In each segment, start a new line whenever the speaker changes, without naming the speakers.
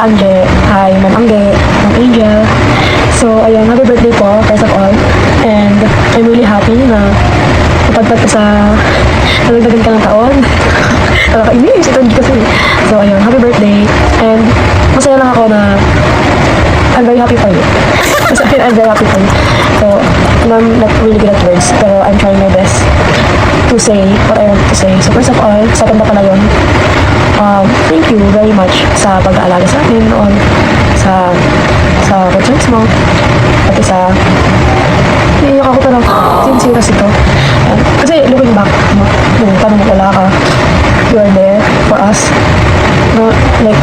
Tita Anje, hi Ma'am Angge, Ma'am Angel. So, ayun, happy birthday po, first of all. And I'm really happy na napadpad ka sa nalagdagan ka ng taon. Nakakainis, ito kasi. So, ayun, happy birthday. And masaya lang ako na I'm very happy for you. I'm very happy for you. So, I'm not really good at words, pero I'm trying my best to say what I want to say. So, first of all, sa tanda ka na yun, thank you very much sa pag-aalaga sa akin noon, sa concerns mo, pati sa iiyak ako parang sincere ito. Kasi looking back, nung tanong mo wala ka, you are there for us. No, like,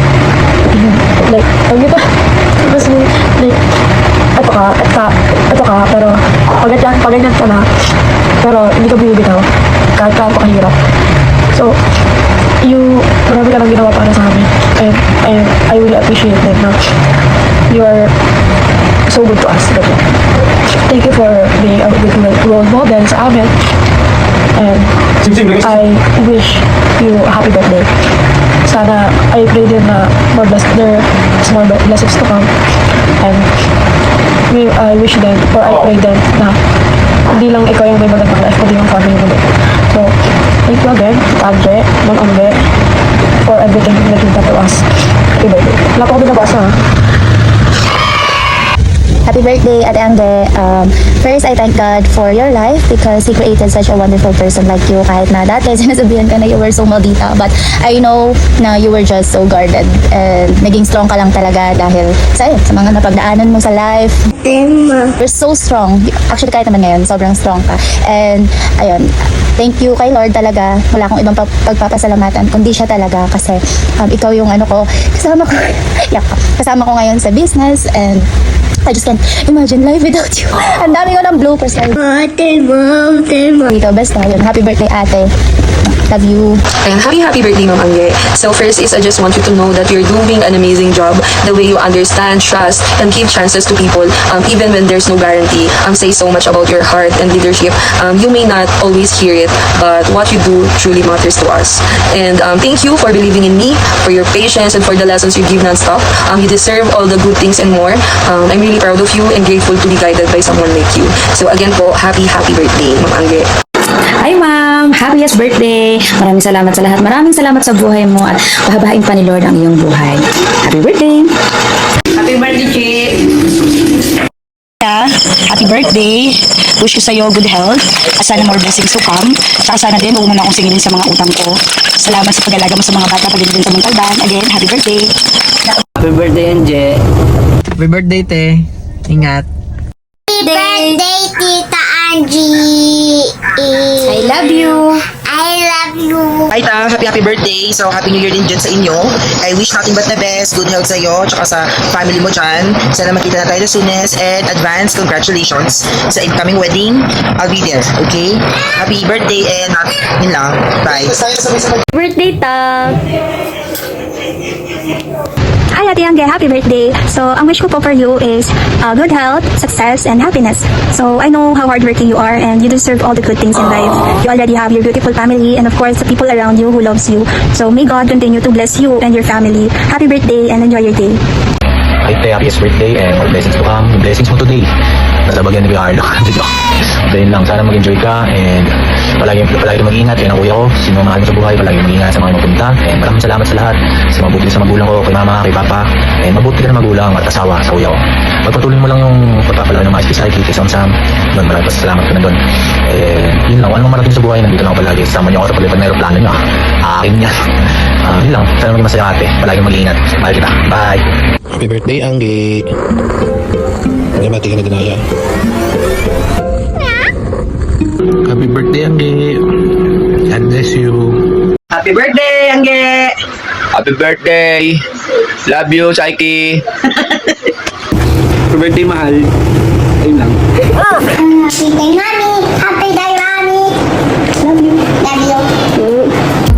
ang ito, mas like, ito ka, pero paganyan ka na, pero hindi ka binibitaw, kahit kahirap. So, marami ka lang ginawa para sa amin. And I really appreciate that na you are so good to us. Thank you for being a good role model sa amin. And I wish you a happy birthday. Sana, I pray din na more blessings to come. And I wish them, or I pray them na hindi lang ikaw yung may magandang life, kundi yung family mo. So, thank you again, Anje, Ma'am Angge, for everything that you've done to us. Happy birthday. Wala pa ako binabasa, ha?
Happy birthday, Ate Angge. First, I thank God for your life because He created such a wonderful person like you. Kahit na dati sinasabihan ka na you were so maldita, but I know na you were just so guarded and naging strong ka lang talaga dahil sa mga napagdaanan mo sa life. You're so strong. Actually, kahit naman ngayon, sobrang strong ka. And, ayun, thank you kay Lord talaga. Wala akong ibang pagpapasalamatan kundi siya talaga kasi ikaw yung kasama ko ngayon sa business and I just can't imagine life without you. Ang dami ko ng bloopers. Ate, mom. Dito, basta yun. Happy birthday, ate. Love you.
And happy birthday, Ma'am Angge. So first is I just want you to know that you're doing an amazing job. The way you understand, trust, and give chances to people, even when there's no guarantee. Say so much about your heart and leadership. You may not always hear it, but what you do truly matters to us. And thank you for believing in me, for your patience, and for the lessons you give non-stop. You deserve all the good things and more. I'm really proud of you and grateful to be guided by someone like you. So again po, happy birthday, Ma'am Angge.
Hi ma'am, happiest birthday. Maraming salamat sa lahat. Maraming salamat sa buhay mo at pahabain pa ni Lord ang iyong buhay. Happy birthday.
Happy birthday, Chi. Happy birthday. Wish ko sa'yo good health. At sana more blessings to come. Tsaka sana din, huwag mo na akong singilin sa mga utang ko. Salamat sa pag-alaga mo sa mga bata pag din sa mga talban. Again, happy birthday.
Happy birthday, Anje. Happy birthday, te. Ingat.
Happy birthday, Tita Angie.
I love you.
I love you.
Hi Ta, happy birthday. So happy new year din dyan sa inyo. I wish nothing but the best, good health sa iyo, tsaka sa family mo dyan. Sana makita na tayo the soonest and advance congratulations sa incoming wedding. I'll be there, okay? Happy birthday and yun lang. Bye.
Birthday, ta. Hi, Ate Angge. Happy birthday. So, ang wish ko po for you is good health, success, and happiness. So, I know how hardworking you are and you deserve all the good things in life. You already have your beautiful family and, of course, the people around you who loves you. So, may God continue to bless you and your family. Happy birthday and enjoy your day.
Hi, te, happiest birthday and more blessings to come. Yung blessings mo today. Nasa bagyan ni Carlo. Dahil lang, sana mag-enjoy ka and palagi mag-ingat. Yan ang kuya ko. Sino mahal mo sa buhay, palagi mag-ingat sa mga magpunta. And maraming salamat sa lahat. Sa mabuti sa magulang ko, kay mama, kay papa. And mabuti ka na magulang at asawa sa kuya ko. Magpatuloy mo lang yung pagpapalaki ng mga SPCIT kay Sam. Doon, maraming pasalamat ka na doon. And yun lang, anong marating sa buhay, nandito lang ako palagi. Sama niyo ako sa palipad na aeroplano niyo. Akin yan. Yun lang, sana maging masaya ate. Palagi mag-ingat. Mahal kita. Bye.
Happy birthday, Angge. Mati ka na dinaya. Happy birthday, Angge. God bless you.
Happy birthday, Angge.
Happy birthday. Love you, Saiki. Happy birthday, mahal. Ayun lang.
Happy day, mommy. Happy day, mommy. Love you. Love you.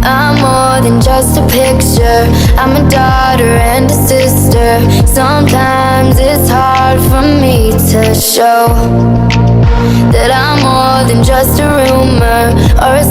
I'm more than just a picture. I'm a daughter and a sister. Sometimes it's hard for me to show that I'm more than just a rumor or a